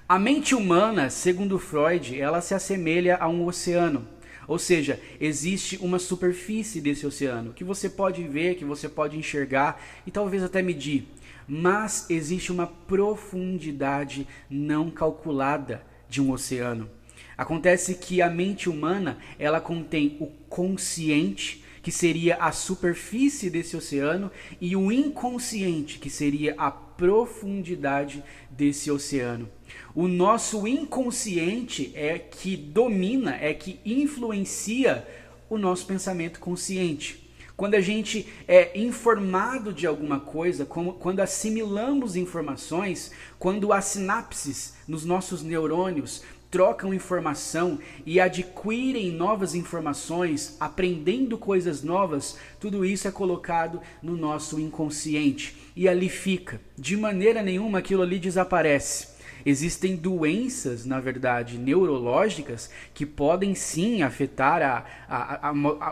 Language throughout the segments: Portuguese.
A mente humana, segundo Freud, ela se assemelha a um oceano. Ou seja, existe uma superfície desse oceano que você pode ver, que você pode enxergar e talvez até medir. Mas existe uma profundidade não calculada de um oceano. Acontece que a mente humana, ela contém o consciente, que seria a superfície desse oceano, e o inconsciente, que seria a profundidade desse oceano. O nosso inconsciente é que domina, é que influencia o nosso pensamento consciente. Quando a gente é informado de alguma coisa, quando assimilamos informações, quando as sinapses nos nossos neurônios trocam informação e adquirem novas informações, aprendendo coisas novas, tudo isso é colocado no nosso inconsciente e ali fica. De maneira nenhuma aquilo ali desaparece. Existem doenças, na verdade, neurológicas que podem sim afetar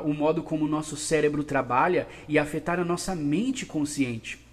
o modo como o nosso cérebro trabalha e afetar a nossa mente consciente.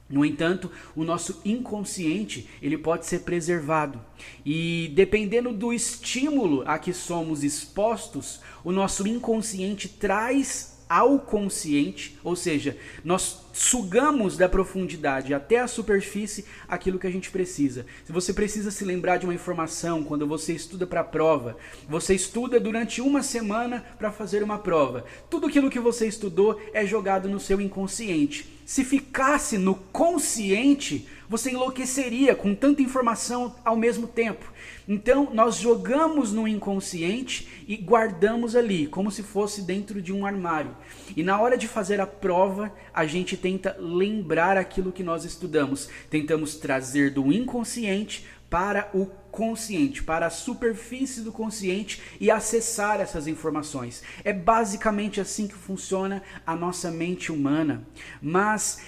No entanto, o nosso inconsciente, ele pode ser preservado. E dependendo do estímulo a que somos expostos, o nosso inconsciente traz ao consciente, ou seja, nós sugamos da profundidade até a superfície aquilo que a gente precisa. Se você precisa se lembrar de uma informação quando você estuda para a prova, você estuda durante uma semana para fazer uma prova. Tudo aquilo que você estudou é jogado no seu inconsciente. Se ficasse no consciente, você enlouqueceria com tanta informação ao mesmo tempo. Então, nós jogamos no inconsciente e guardamos ali, como se fosse dentro de um armário. E na hora de fazer a prova, a gente tenta lembrar aquilo que nós estudamos. Tentamos trazer do inconsciente para o consciente, para a superfície do consciente e acessar essas informações. É basicamente assim que funciona a nossa mente humana. Mas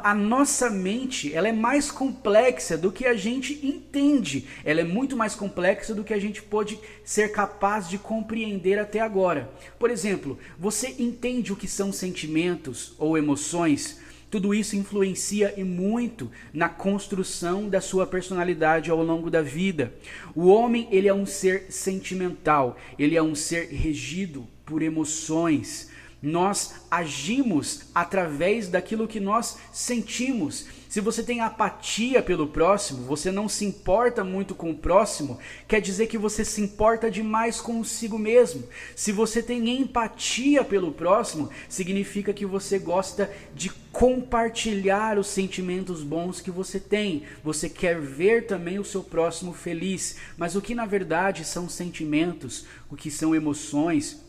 a nossa mente, ela é mais complexa do que a gente entende. Ela é muito mais complexa do que a gente pode ser capaz de compreender até agora. Por exemplo, você entende o que são sentimentos ou emoções? Tudo isso influencia e muito na construção da sua personalidade ao longo da vida. O homem, ele é um ser sentimental, ele é um ser regido por emoções. Nós agimos através daquilo que nós sentimos. Se você tem apatia pelo próximo, você não se importa muito com o próximo, quer dizer que você se importa demais consigo mesmo. Se você tem empatia pelo próximo, significa que você gosta de compartilhar os sentimentos bons que você tem. Você quer ver também o seu próximo feliz. Mas o que na verdade são sentimentos, o que são emoções,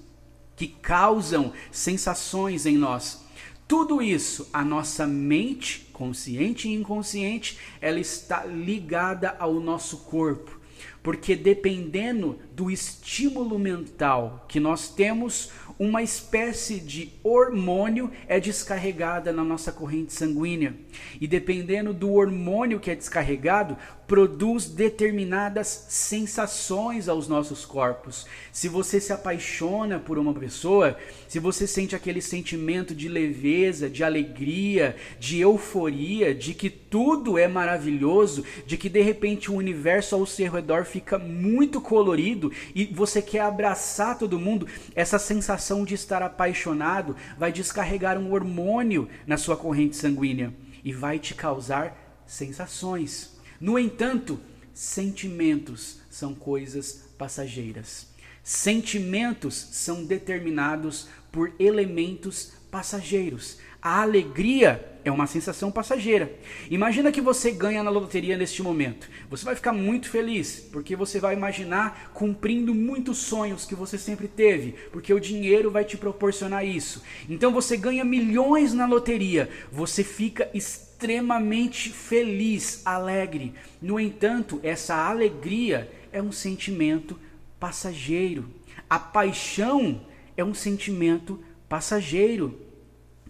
que causam sensações em nós. Tudo isso, a nossa mente, consciente e inconsciente, ela está ligada ao nosso corpo. Porque dependendo do estímulo mental que nós temos, uma espécie de hormônio é descarregada na nossa corrente sanguínea. E dependendo do hormônio que é descarregado, produz determinadas sensações aos nossos corpos. Se você se apaixona por uma pessoa, se você sente aquele sentimento de leveza, de alegria, de euforia, de que tudo é maravilhoso, de que de repente o universo ao seu redor fica muito colorido e você quer abraçar todo mundo, essa sensação de estar apaixonado vai descarregar um hormônio na sua corrente sanguínea e vai te causar sensações. No entanto, sentimentos são coisas passageiras. Sentimentos são determinados por elementos passageiros. A alegria é uma sensação passageira. Imagina que você ganha na loteria neste momento. Você vai ficar muito feliz, porque você vai imaginar cumprindo muitos sonhos que você sempre teve, porque o dinheiro vai te proporcionar isso. Então você ganha milhões na loteria, você fica extremamente feliz, alegre. No entanto, essa alegria é um sentimento passageiro. A paixão é um sentimento passageiro.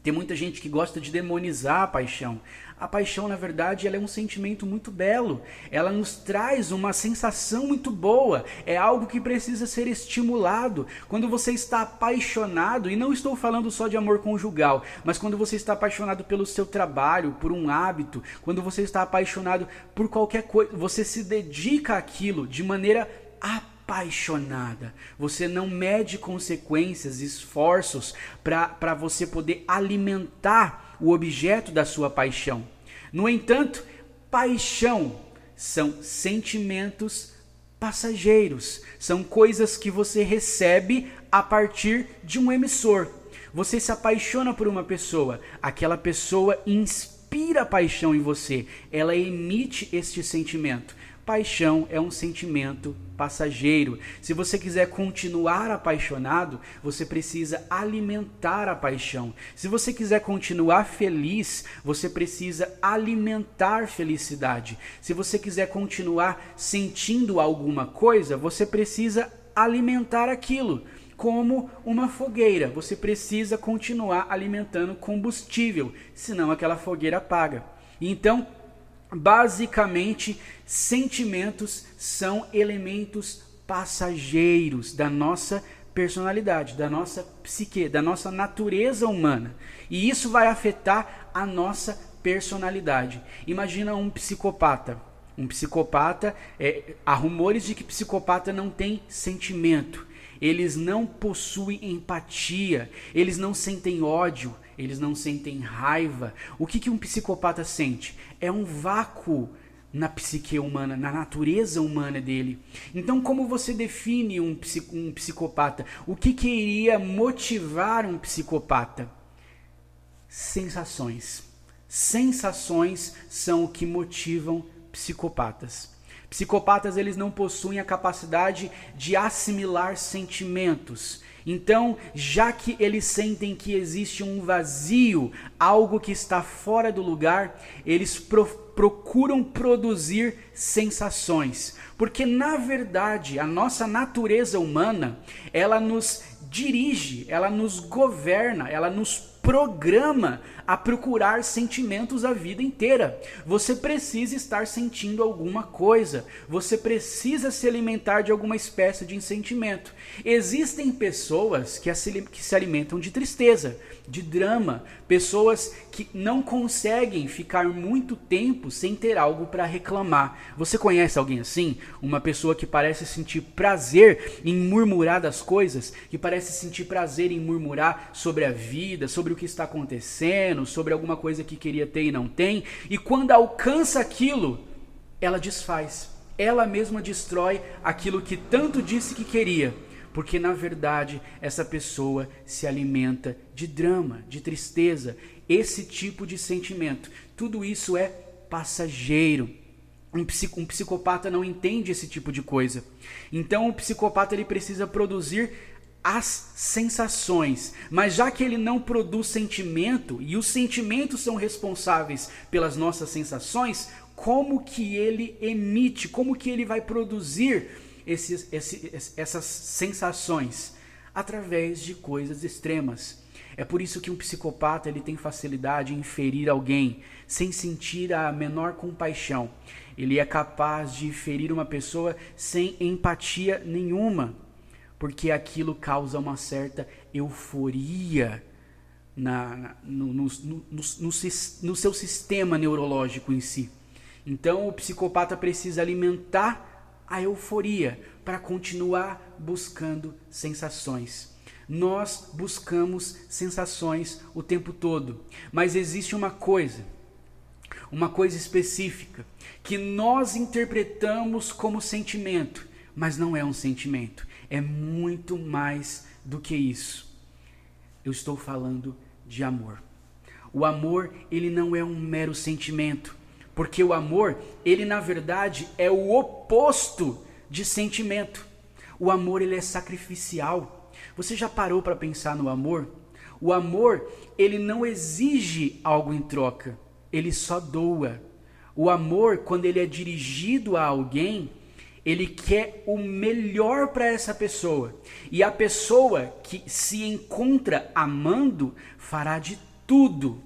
Tem muita gente que gosta de demonizar a paixão. A paixão, na verdade, ela é um sentimento muito belo. Ela nos traz uma sensação muito boa. É algo que precisa ser estimulado. Quando você está apaixonado, e não estou falando só de amor conjugal, mas quando você está apaixonado pelo seu trabalho, por um hábito, quando você está apaixonado por qualquer coisa, você se dedica àquilo de maneira apaixonada. Você não mede consequências, esforços para você poder alimentar o objeto da sua paixão. No entanto, paixão são sentimentos passageiros, são coisas que você recebe a partir de um emissor. Você se apaixona por uma pessoa, aquela pessoa inspira paixão em você, ela emite este sentimento. Paixão é um sentimento passageiro. Se você quiser continuar apaixonado, você precisa alimentar a paixão. Se você quiser continuar feliz, você precisa alimentar felicidade. Se você quiser continuar sentindo alguma coisa, você precisa alimentar aquilo. Como uma fogueira, você precisa continuar alimentando combustível, senão aquela fogueira apaga. Então, basicamente, sentimentos são elementos passageiros da nossa personalidade, da nossa psique, da nossa natureza humana. E isso vai afetar a nossa personalidade. Imagina um psicopata. Um psicopata, há rumores de que psicopata não tem sentimento. Eles não possuem empatia, eles não sentem ódio, eles não sentem raiva. O que um psicopata sente? É um vácuo na psique humana, na natureza humana dele. Então, como você define um psicopata? O que iria motivar um psicopata? Sensações. Sensações são o que motivam psicopatas. Psicopatas, eles não possuem a capacidade de assimilar sentimentos. Então, já que eles sentem que existe um vazio, algo que está fora do lugar, eles procuram produzir sensações. Porque, na verdade, a nossa natureza humana, ela nos dirige, ela nos governa, ela nos programa a procurar sentimentos a vida inteira. Você precisa estar sentindo alguma coisa. Você precisa se alimentar de alguma espécie de sentimento. Existem pessoas que se alimentam de tristeza, de drama. Pessoas que não conseguem ficar muito tempo sem ter algo para reclamar. Você conhece alguém assim? Uma pessoa que parece sentir prazer em murmurar das coisas, que parece sentir prazer em murmurar sobre a vida, sobre o que está acontecendo, sobre alguma coisa que queria ter e não tem, e quando alcança aquilo, ela desfaz, ela mesma destrói aquilo que tanto disse que queria, porque na verdade essa pessoa se alimenta de drama, de tristeza, esse tipo de sentimento. Tudo isso é passageiro. Um psicopata não entende esse tipo de coisa. Então o psicopata ele precisa produzir as sensações, mas já que ele não produz sentimento e os sentimentos são responsáveis pelas nossas sensações, como que ele emite, como que ele vai produzir essas sensações? Através de coisas extremas. É por isso que um psicopata ele tem facilidade em ferir alguém sem sentir a menor compaixão. Ele é capaz de ferir uma pessoa sem empatia nenhuma, porque aquilo causa uma certa euforia no seu sistema neurológico em si. Então o psicopata precisa alimentar a euforia para continuar buscando sensações. Nós buscamos sensações o tempo todo, mas existe uma coisa específica, que nós interpretamos como sentimento, mas não é um sentimento. É muito mais do que isso. Eu estou falando de amor. O amor, ele não é um mero sentimento, porque o amor, ele na verdade é o oposto de sentimento. O amor, ele é sacrificial. Você já parou para pensar no amor? O amor, ele não exige algo em troca, ele só doa. O amor, quando ele é dirigido a alguém, ele quer o melhor para essa pessoa. E a pessoa que se encontra amando fará de tudo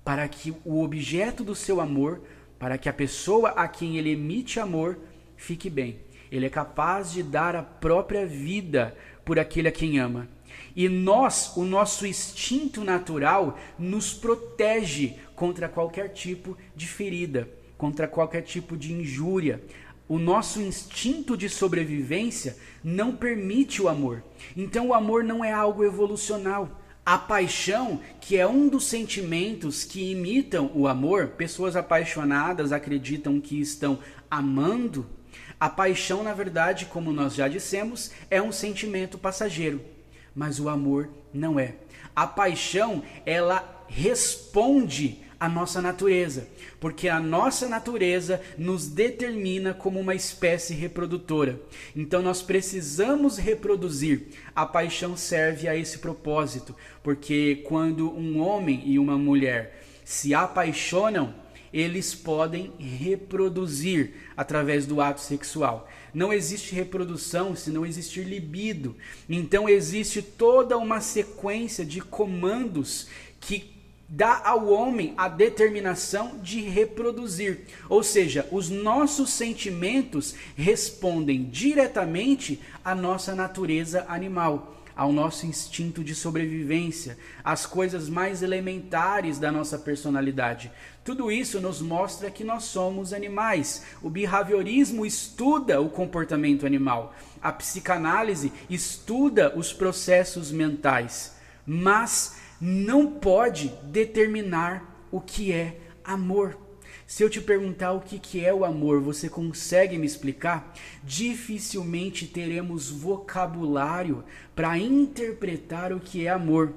para que o objeto do seu amor, para que a pessoa a quem ele emite amor, fique bem. Ele é capaz de dar a própria vida por aquele a quem ama. E nós, o nosso instinto natural, nos protege contra qualquer tipo de ferida, contra qualquer tipo de injúria. O nosso instinto de sobrevivência não permite o amor. Então o amor não é algo evolucional. A paixão, que é um dos sentimentos que imitam o amor, pessoas apaixonadas acreditam que estão amando. A paixão, na verdade, como nós já dissemos, é um sentimento passageiro. Mas o amor não é. A paixão, ela responde à nossa natureza, porque a nossa natureza nos determina como uma espécie reprodutora. Então nós precisamos reproduzir. A paixão serve a esse propósito, porque quando um homem e uma mulher se apaixonam, eles podem reproduzir através do ato sexual. Não existe reprodução se não existir libido. Então existe toda uma sequência de comandos que dá ao homem a determinação de reproduzir. Ou seja, os nossos sentimentos respondem diretamente à nossa natureza animal, ao nosso instinto de sobrevivência, às coisas mais elementares da nossa personalidade. Tudo isso nos mostra que nós somos animais. O behaviorismo estuda o comportamento animal. A psicanálise estuda os processos mentais. Mas não pode determinar o que é amor. Se eu te perguntar o que é o amor, você consegue me explicar? Dificilmente teremos vocabulário para interpretar o que é amor.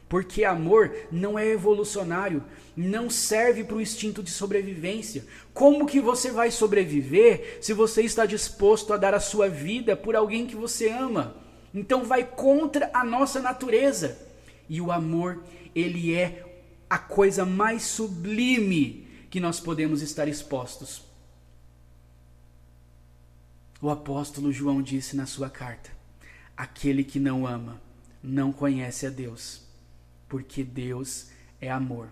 Porque amor não é evolucionário, não serve para o instinto de sobrevivência. Como que você vai sobreviver se você está disposto a dar a sua vida por alguém que você ama? Então vai contra a nossa natureza. E o amor, ele é a coisa mais sublime que nós podemos estar expostos. O apóstolo João disse na sua carta: aquele que não ama não conhece a Deus, porque Deus é amor.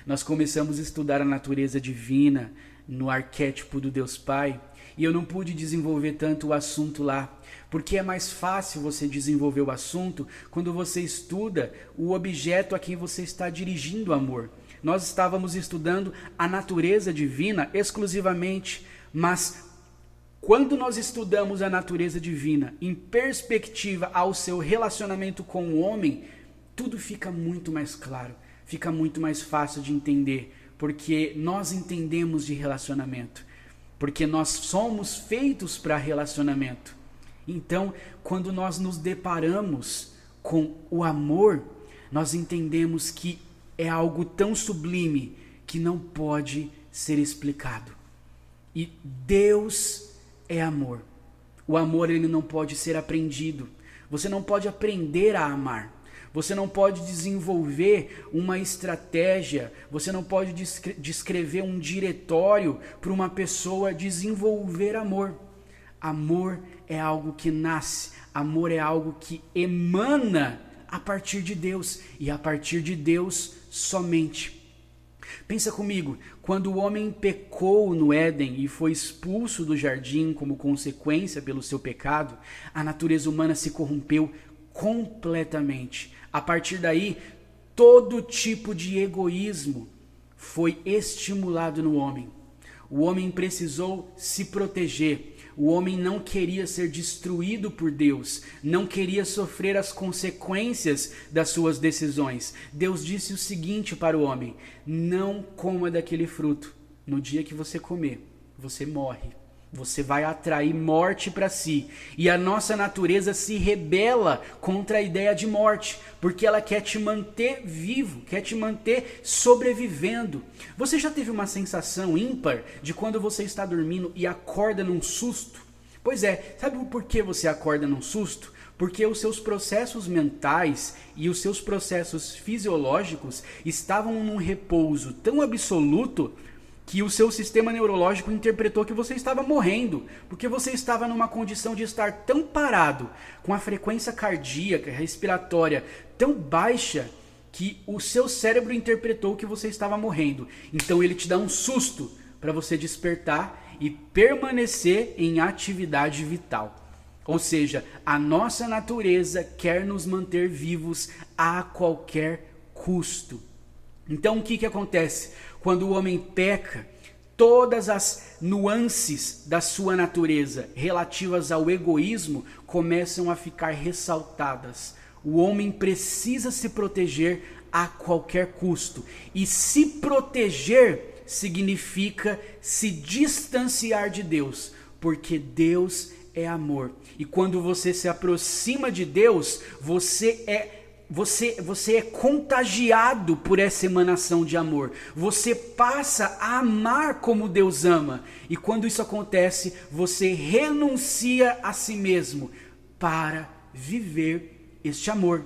Nós começamos a estudar a natureza divina no arquétipo do Deus Pai, e eu não pude desenvolver tanto o assunto lá, porque é mais fácil você desenvolver o assunto quando você estuda o objeto a quem você está dirigindo o amor. Nós estávamos estudando a natureza divina exclusivamente, mas quando nós estudamos a natureza divina em perspectiva ao seu relacionamento com o homem, tudo fica muito mais claro, fica muito mais fácil de entender, porque nós entendemos de relacionamento, porque nós somos feitos para relacionamento. Então, quando nós nos deparamos com o amor, nós entendemos que é algo tão sublime que não pode ser explicado. E Deus é amor. O amor, ele não pode ser aprendido. Você não pode aprender a amar. Você não pode desenvolver uma estratégia, você não pode descrever um diretório para uma pessoa desenvolver amor. Amor é algo que nasce, amor é algo que emana a partir de Deus e a partir de Deus somente. Pensa comigo, quando o homem pecou no Éden e foi expulso do jardim como consequência pelo seu pecado, a natureza humana se corrompeu completamente. A partir daí, todo tipo de egoísmo foi estimulado no homem. O homem precisou se proteger. O homem não queria ser destruído por Deus, não queria sofrer as consequências das suas decisões. Deus disse o seguinte para o homem: não coma daquele fruto. No dia que você comer, você morre. Você vai atrair morte para si. E a nossa natureza se rebela contra a ideia de morte, porque ela quer te manter vivo, quer te manter sobrevivendo. Você já teve uma sensação ímpar de quando você está dormindo e acorda num susto? Pois é, sabe por que você acorda num susto? Porque os seus processos mentais e os seus processos fisiológicos estavam num repouso tão absoluto que o seu sistema neurológico interpretou que você estava morrendo, porque você estava numa condição de estar tão parado, com a frequência cardíaca, respiratória tão baixa, que o seu cérebro interpretou que você estava morrendo. Então ele te dá um susto para você despertar e permanecer em atividade vital. Ou seja, a nossa natureza quer nos manter vivos a qualquer custo. Então o que acontece? Quando o homem peca, todas as nuances da sua natureza relativas ao egoísmo começam a ficar ressaltadas. O homem precisa se proteger a qualquer custo. E se proteger significa se distanciar de Deus, porque Deus é amor. E quando você se aproxima de Deus, você é contagiado por essa emanação de amor. Você passa a amar como Deus ama. E quando isso acontece, você renuncia a si mesmo para viver este amor.